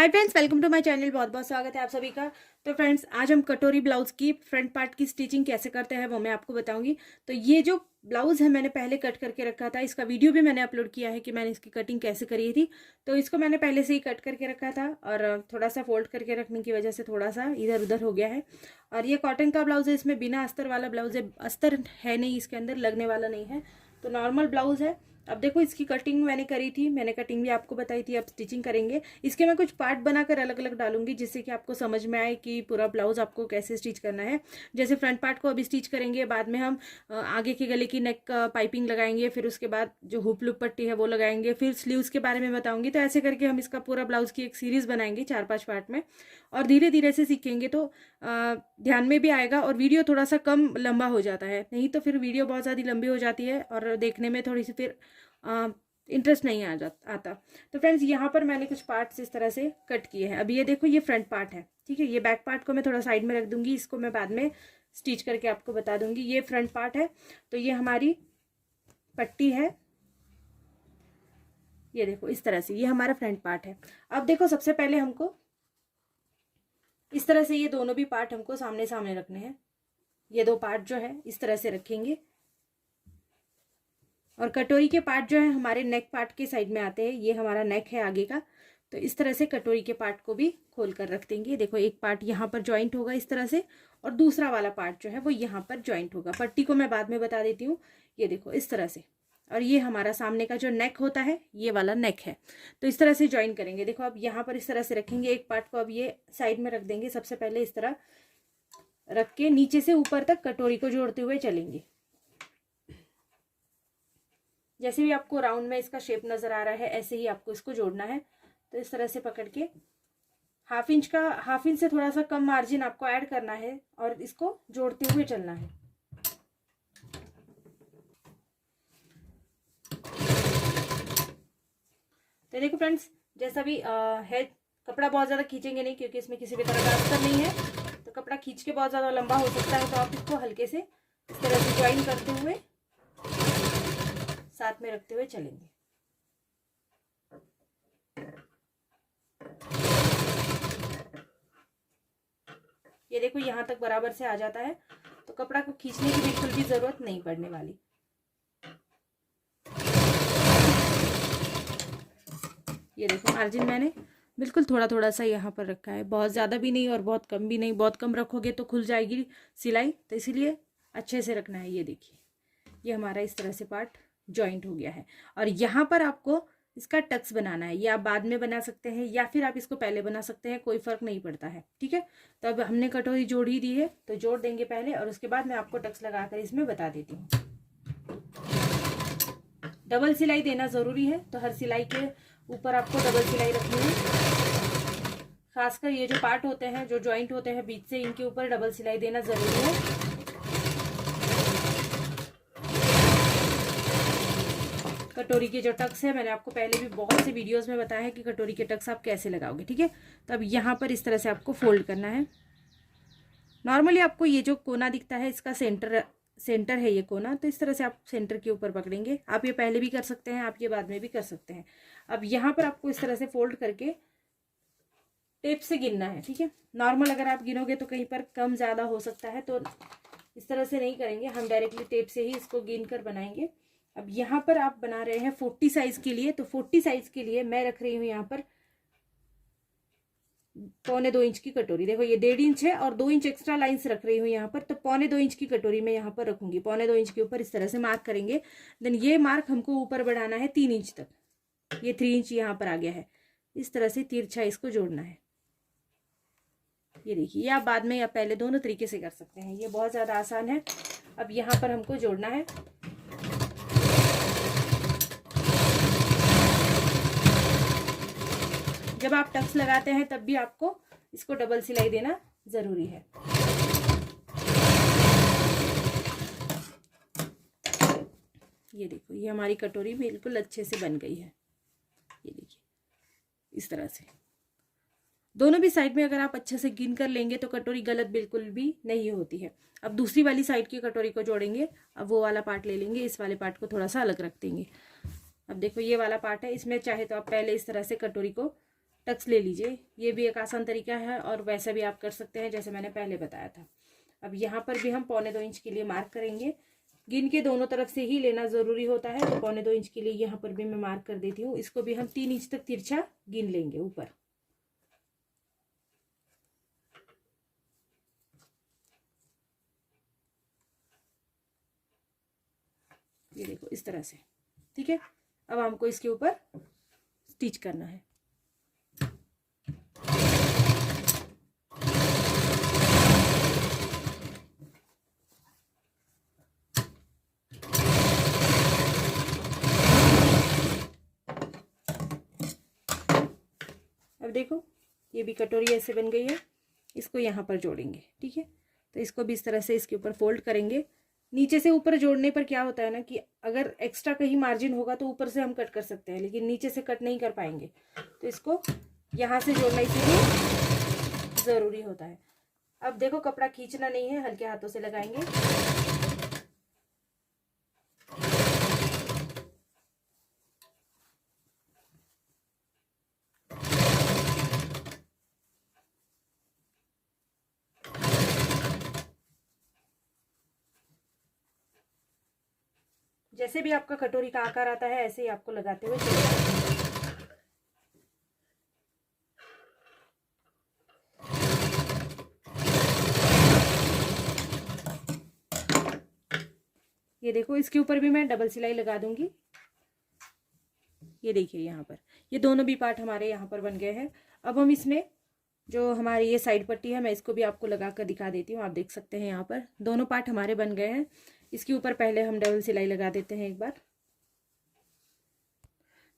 Hi friends, welcome to my channel. बहुत बहुत स्वागत है आप सभी का। तो फ्रेंड्स, आज हम कटोरी ब्लाउज की फ्रंट पार्ट की स्टिचिंग कैसे करते हैं वो मैं आपको बताऊंगी। तो ये जो ब्लाउज है मैंने पहले कट करके रखा था, इसका वीडियो भी मैंने अपलोड किया है कि मैंने इसकी कटिंग कैसे करी थी। तो इसको मैंने पहले से ही कट करके रखा था और थोड़ा सा फोल्ड करके रखने की वजह से थोड़ा सा इधर उधर हो गया है। और ये कॉटन का ब्लाउज है, इसमें बिना अस्तर वाला ब्लाउज है, अस्तर है नहीं इसके अंदर, लगने वाला नहीं है, तो नॉर्मल ब्लाउज है। अब देखो, इसकी कटिंग मैंने करी थी, मैंने कटिंग भी आपको बताई थी। अब स्टिचिंग करेंगे, इसके मैं कुछ पार्ट बनाकर अलग अलग डालूंगी जिससे कि आपको समझ में आए कि पूरा ब्लाउज आपको कैसे स्टिच करना है। जैसे फ्रंट पार्ट को अभी स्टिच करेंगे, बाद में हम आगे के गले की नेक पाइपिंग लगाएंगे, फिर उसके बाद जो हुप लूप पट्टी है वो लगाएंगे, फिर स्लीव्स के बारे में बताऊंगी। तो ऐसे करके हम इसका पूरा ब्लाउज की एक सीरीज बनाएंगे 4-5 पार्ट में, और धीरे धीरे से सीखेंगे तो ध्यान में भी आएगा और वीडियो थोड़ा सा कम लंबा हो जाता है। नहीं तो फिर वीडियो बहुत ज़्यादा लंबी हो जाती है और देखने में थोड़ी सी फिर इंटरेस्ट नहीं आता। तो फ्रेंड्स, यहाँ पर मैंने कुछ पार्ट्स इस तरह से कट किए हैं। अभी ये देखो, ये फ्रंट पार्ट है, ठीक है। ये बैक पार्ट को मैं थोड़ा साइड में रख दूंगी, इसको मैं बाद में स्टिच करके आपको बता दूंगी। ये फ्रंट पार्ट है, तो ये हमारी पट्टी है, ये देखो इस तरह से, ये हमारा फ्रंट पार्ट है। अब देखो, सबसे पहले हमको इस तरह से ये दोनों भी पार्ट हमको सामने सामने रखने हैं। ये दो पार्ट जो है इस तरह से रखेंगे, और कटोरी के पार्ट जो है हमारे नेक पार्ट के साइड में आते हैं। ये हमारा नेक है आगे का, तो इस तरह से कटोरी के पार्ट को भी खोल कर रख देंगे। देखो, एक पार्ट यहाँ पर ज्वाइंट होगा इस तरह से, और दूसरा वाला पार्ट जो है वो यहाँ पर ज्वाइंट होगा। पट्टी को मैं बाद में बता देती हूँ। ये देखो इस तरह से, और ये हमारा सामने का जो नेक होता है ये वाला नेक है, तो इस तरह से ज्वाइन करेंगे। देखो, अब यहाँ पर इस तरह से रखेंगे एक पार्ट को, अब ये साइड में रख देंगे। सबसे पहले इस तरह रख के नीचे से ऊपर तक कटोरी को जोड़ते हुए चलेंगे। जैसे भी आपको राउंड में इसका शेप नजर आ रहा है, ऐसे ही आपको इसको जोड़ना है। तो इस तरह से पकड़ के हाफ इंच से थोड़ा सा कम मार्जिन आपको ऐड करना है और इसको जोड़ते हुए चलना है। तो देखो फ्रेंड्स, जैसा भी है, कपड़ा बहुत ज्यादा खींचेंगे नहीं क्योंकि इसमें किसी भी तरह का अस्तर नहीं है। तो कपड़ा खींच के बहुत ज्यादा लंबा हो सकता है, तो आप इसको हल्के से इस तरह से ज्वाइन करते हुए साथ में रखते हुए चलेंगे। ये देखो, यहां तक बराबर से आ जाता है, तो कपड़ा को खींचने की बिल्कुल भी जरूरत नहीं पड़ने वाली। ये देखो, मार्जिन मैंने बिल्कुल थोड़ा थोड़ा सा यहाँ पर रखा है, बहुत ज़्यादा भी नहीं और बहुत कम भी नहीं। बहुत कम रखोगे तो खुल जाएगी सिलाई, तो इसीलिए अच्छे से रखना है। ये देखिए, ये हमारा इस तरह से पार्ट जॉइंट हो गया है, और यहाँ पर आपको इसका टक्स बनाना है। ये आप बाद में बना सकते हैं या फिर आप इसको पहले बना सकते हैं, कोई फर्क नहीं पड़ता है, ठीक है। तो अब हमने कटोरी जोड़ ही दी है, तो जोड़ देंगे पहले, और उसके बाद मैं आपको टक्स लगाकर इसमें बता देती हूँ। डबल सिलाई देना जरूरी है, तो हर सिलाई के ऊपर आपको डबल सिलाई रखनी है। खासकर ये जो पार्ट होते हैं, जो जॉइंट होते हैं बीच से, इनके ऊपर डबल सिलाई देना जरूरी है। कटोरी के जो टक्स है, मैंने आपको पहले भी बहुत से वीडियोस में बताया है कि कटोरी के टक्स आप कैसे लगाओगे, ठीक है। तो अब यहाँ पर इस तरह से आपको फोल्ड करना है। नॉर्मली आपको ये जो कोना दिखता है, इसका सेंटर है ये कोना, तो इस तरह से आप सेंटर के ऊपर पकड़ेंगे। आप ये पहले भी कर सकते हैं, आप ये बाद में भी कर सकते हैं। अब यहाँ पर आपको इस तरह से फोल्ड करके टेप से गिनना है, ठीक है। नॉर्मल अगर आप गिनोगे तो कहीं पर कम ज़्यादा हो सकता है, तो इस तरह से नहीं करेंगे हम, डायरेक्टली टेप से ही इसको गिन कर बनाएंगे। अब यहाँ पर आप बना रहे हैं 40 साइज के लिए, तो 40 साइज के लिए मैं रख रही हूँ यहाँ पर 1.25 इंच की कटोरी। देखो, ये 1.5 इंच है और 2 इंच एक्स्ट्रा लाइंस रख रही हूँ यहाँ पर, तो 1.25 इंच की कटोरी में यहाँ पर रखूंगी। 1.25 इंच के ऊपर इस तरह से मार्क करेंगे। देन ये मार्क हमको ऊपर बढ़ाना है 3 इंच तक। ये 3 इंच यहाँ पर आ गया है, इस तरह से तिरछा इसको जोड़ना है। ये देखिए, या बाद में या पहले, दोनों तरीके से कर सकते हैं, ये बहुत ज्यादा आसान है। अब यहाँ पर हमको जोड़ना है। जब आप टक्स लगाते हैं तब भी आपको इसको डबल सिलाई देना जरूरी है। ये देखो, ये हमारी कटोरी बिल्कुल अच्छे से बन गई है। ये देखिए, इस तरह से दोनों भी साइड में अगर आप अच्छे से गिन कर लेंगे तो कटोरी गलत बिल्कुल भी नहीं होती है। अब दूसरी वाली साइड की कटोरी को जोड़ेंगे। अब वो वाला पार्ट ले लेंगे, इस वाले पार्ट को थोड़ा सा अलग रख देंगे। अब देखो, ये वाला पार्ट है, इसमें चाहे तो आप पहले इस तरह से कटोरी को टक्स ले लीजिए। ये भी एक आसान तरीका है और वैसा भी आप कर सकते हैं जैसे मैंने पहले बताया था। अब यहाँ पर भी हम 1.25 इंच के लिए मार्क करेंगे। गिन के दोनों तरफ से ही लेना ज़रूरी होता है, तो 1.25 इंच के लिए यहाँ पर भी मैं मार्क कर देती हूँ। इसको भी हम 3 इंच तक तिरछा गिन लेंगे ऊपर। ये देखो इस तरह से, ठीक है। अब हमको इसके ऊपर स्टिच करना है। अब देखो ये भी कटोरी ऐसे बन गई है। इसको यहाँ पर जोड़ेंगे, ठीक है। तो इसको भी इस तरह से इसके ऊपर फोल्ड करेंगे। नीचे से ऊपर जोड़ने पर क्या होता है ना कि अगर एक्स्ट्रा कहीं मार्जिन होगा तो ऊपर से हम कट कर सकते हैं, लेकिन नीचे से कट नहीं कर पाएंगे। तो इसको यहाँ से जोड़ना इसीलिए ज़रूरी होता है। अब देखो कपड़ा खींचना नहीं है, हल्के हाथों से लगाएंगे। जैसे भी आपका कटोरी का आकार आता है ऐसे ही आपको लगाते हुए चलना। ये देखो इसके ऊपर भी मैं डबल सिलाई लगा दूंगी। ये देखिए यहाँ पर ये दोनों भी पार्ट हमारे यहाँ पर बन गए हैं। अब हम इसमें जो हमारी ये साइड पट्टी है मैं इसको भी आपको लगा कर दिखा देती हूँ। आप देख सकते हैं यहाँ पर दोनों पार्ट हमारे बन गए हैं। इसके ऊपर पहले हम डबल सिलाई लगा देते हैं एक बार।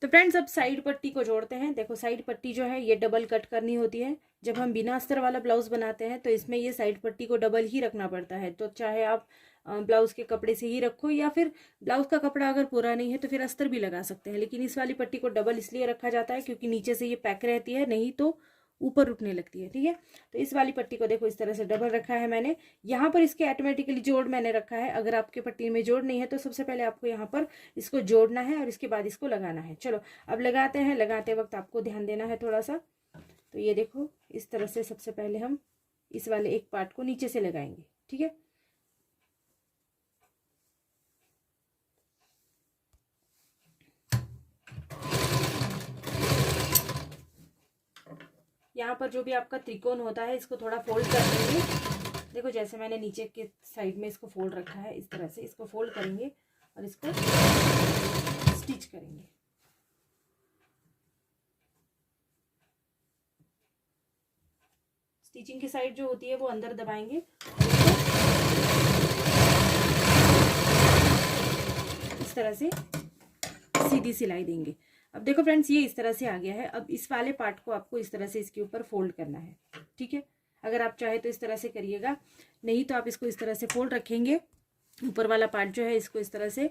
तो फ्रेंड्स अब साइड पट्टी को जोड़ते हैं। देखो साइड पट्टी जो है ये डबल कट करनी होती है। जब हम बिना अस्तर वाला ब्लाउज बनाते हैं तो इसमें ये साइड पट्टी को डबल ही रखना पड़ता है। तो चाहे आप ब्लाउज के कपड़े से ही रखो या फिर ब्लाउज का कपड़ा अगर पूरा नहीं है तो फिर अस्तर भी लगा सकते हैं, लेकिन इस वाली पट्टी को डबल इसलिए रखा जाता है क्योंकि नीचे से ये पैक रहती है, नहीं तो ऊपर उठने लगती है, ठीक है। तो इस वाली पट्टी को देखो इस तरह से डबल रखा है मैंने। यहाँ पर इसके ऑटोमेटिकली जोड़ मैंने रखा है। अगर आपके पट्टी में जोड़ नहीं है तो सबसे पहले आपको यहाँ पर इसको जोड़ना है और इसके बाद इसको लगाना है। चलो अब लगाते हैं। लगाते वक्त आपको ध्यान देना है थोड़ा सा। तो ये देखो इस तरह से सबसे पहले हम इस वाले एक पार्ट को नीचे से लगाएंगे, ठीक है। यहाँ पर जो भी आपका त्रिकोण होता है इसको थोड़ा फोल्ड कर देंगे। देखो जैसे मैंने नीचे के साइड में इसको फोल्ड रखा है, इस तरह से इसको फोल्ड करेंगे और इसको स्टिच करेंगे। स्टिचिंग की साइड जो होती है वो अंदर दबाएंगे, इस तरह से सीधी सिलाई देंगे। अब देखो फ्रेंड्स ये इस तरह से आ गया है। अब इस वाले पार्ट को आपको इस तरह से इसके ऊपर फोल्ड करना है, ठीक है। अगर आप चाहे तो इस तरह से करिएगा, नहीं तो आप इसको इस तरह से फोल्ड रखेंगे। ऊपर वाला पार्ट जो है इसको इस तरह से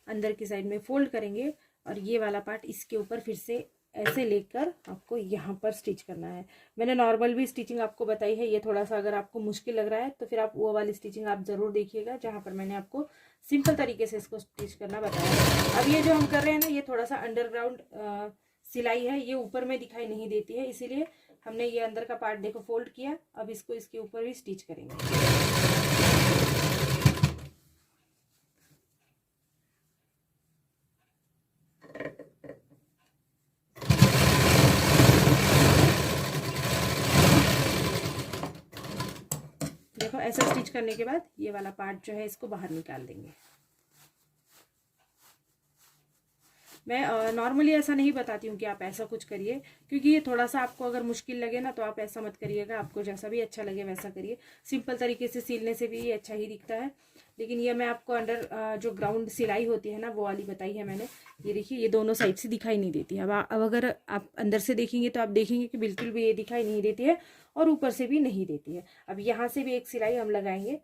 अंदर की साइड में फोल्ड करेंगे और ये वाला पार्ट इसके ऊपर फिर से ऐसे लेकर आपको यहाँ पर स्टिच करना है। मैंने नॉर्मल भी स्टिचिंग आपको बताई है। ये थोड़ा सा अगर आपको मुश्किल लग रहा है तो फिर आप वो वाली स्टिचिंग आप ज़रूर देखिएगा जहाँ पर मैंने आपको सिंपल तरीके से इसको स्टिच करना बताया। अब ये जो हम कर रहे हैं ना ये थोड़ा सा अंडरग्राउंड सिलाई है, ये ऊपर में दिखाई नहीं देती है, इसीलिए हमने ये अंदर का पार्ट देखो फोल्ड किया। अब इसको इसके ऊपर भी स्टिच करेंगे। देखो ऐसा स्टिच करने के बाद ये वाला पार्ट जो है इसको बाहर निकाल देंगे। मैं नॉर्मली ऐसा नहीं बताती हूँ कि आप ऐसा कुछ करिए, क्योंकि ये थोड़ा सा आपको अगर मुश्किल लगे ना तो आप ऐसा मत करिएगा। आपको जैसा भी अच्छा लगे वैसा करिए। सिंपल तरीके से सिलने से भी ये अच्छा ही दिखता है, लेकिन ये मैं आपको अंडर जो ग्राउंड सिलाई होती है ना वो वाली बताई है मैंने। ये देखिए ये दोनों साइड से दिखाई नहीं देती है। अब अगर आप अंदर से देखेंगे तो आप देखेंगे कि बिल्कुल भी ये दिखाई नहीं देती है और ऊपर से भी नहीं देती है। अब यहाँ से भी एक सिलाई हम लगाएंगे।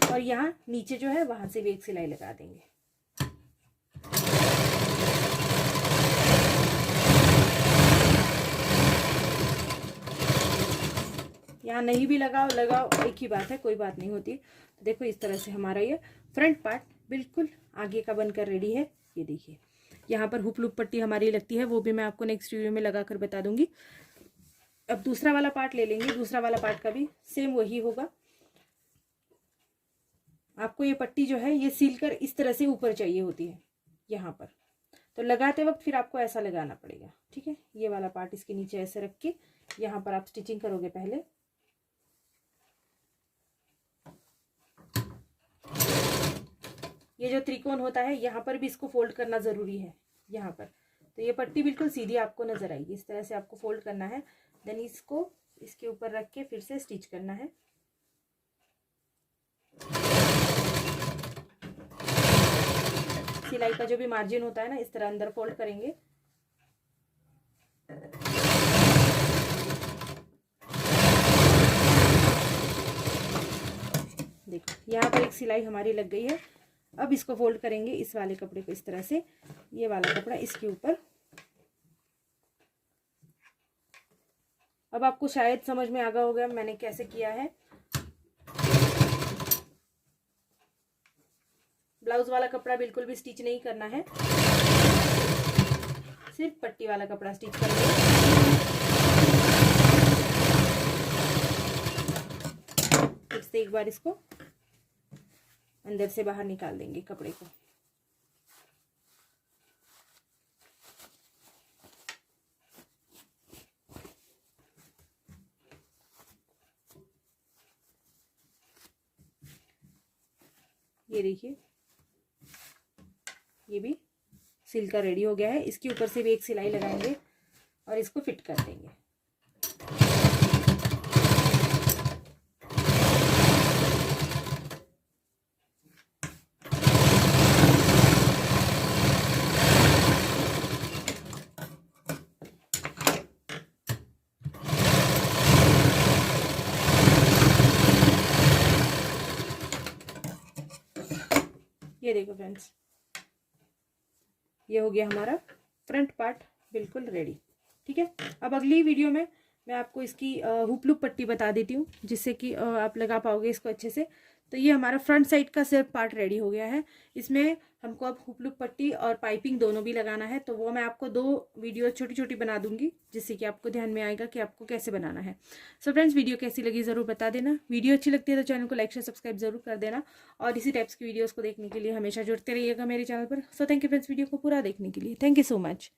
और यहाँ नीचे जो है वहां से भी एक सिलाई लगा देंगे। यहाँ नहीं भी लगाओ लगाओ एक ही बात है, कोई बात नहीं होती। तो देखो इस तरह से हमारा ये फ्रंट पार्ट बिल्कुल आगे का बनकर रेडी है। ये देखिए यहाँ पर हुप लूप पट्टी हमारी लगती है, वो भी मैं आपको नेक्स्ट वीडियो में लगा कर बता दूंगी। अब दूसरा वाला पार्ट ले लेंगे, दूसरा वाला पार्ट का भी सेम वही होगा। आपको ये पट्टी जो है ये सील कर इस तरह से ऊपर चाहिए होती है यहाँ पर, तो लगाते वक्त फिर आपको ऐसा लगाना पड़ेगा, ठीक है। ये वाला पार्ट इसके नीचे ऐसे रख के यहाँ पर आप स्टिचिंग करोगे पहले। ये जो त्रिकोण होता है यहाँ पर भी इसको फोल्ड करना जरूरी है यहाँ पर, तो ये पट्टी बिल्कुल सीधी आपको नजर आएगी। इस तरह से आपको फोल्ड करना है, देन इसको इसके ऊपर रख के फिर से स्टिच करना है। सिलाई का जो भी मार्जिन होता है ना, इस तरह अंदर फोल्ड करेंगे। देखो यहाँ पर एक सिलाई हमारी लग गई है। अब इसको फोल्ड करेंगे इस वाले कपड़े को इस तरह से, ये वाला कपड़ा इसके ऊपर। अब आपको शायद समझ में आ गया होगा मैंने कैसे किया है। ब्लाउज वाला कपड़ा बिल्कुल भी स्टिच नहीं करना है, सिर्फ पट्टी वाला कपड़ा स्टिच करेंगे। फिर से एक बार इसको अंदर से बाहर निकाल देंगे कपड़े को। ये देखिए ये भी सिल का रेडी हो गया है। इसके ऊपर से भी एक सिलाई लगाएंगे और इसको फिट कर देंगे। ये देखो फ्रेंड्स, ये हो गया हमारा फ्रंट पार्ट बिल्कुल रेडी, ठीक है। अब अगली वीडियो में मैं आपको इसकी हुप लूप पट्टी बता देती हूँ, जिससे कि आप लगा पाओगे इसको अच्छे से। तो ये हमारा फ्रंट साइड का सिर्फ पार्ट रेडी हो गया है। इसमें हमको अब हुप लूप पट्टी और पाइपिंग दोनों भी लगाना है, तो वो मैं आपको 2 वीडियो छोटी छोटी बना दूंगी, जिससे कि आपको ध्यान में आएगा कि आपको कैसे बनाना है। सो फ्रेंड्स, वीडियो कैसी लगी ज़रूर बता देना। वीडियो अच्छी लगती है तो चैनल को लाइक शेयर सब्सक्राइब जरूर कर देना, और इसी टाइप्स की वीडियोज़ को देखने के लिए हमेशा जुड़ते रहिएगा मेरे चैनल पर। So thank you friends video को पूरा देखने के लिए। Thank you so much.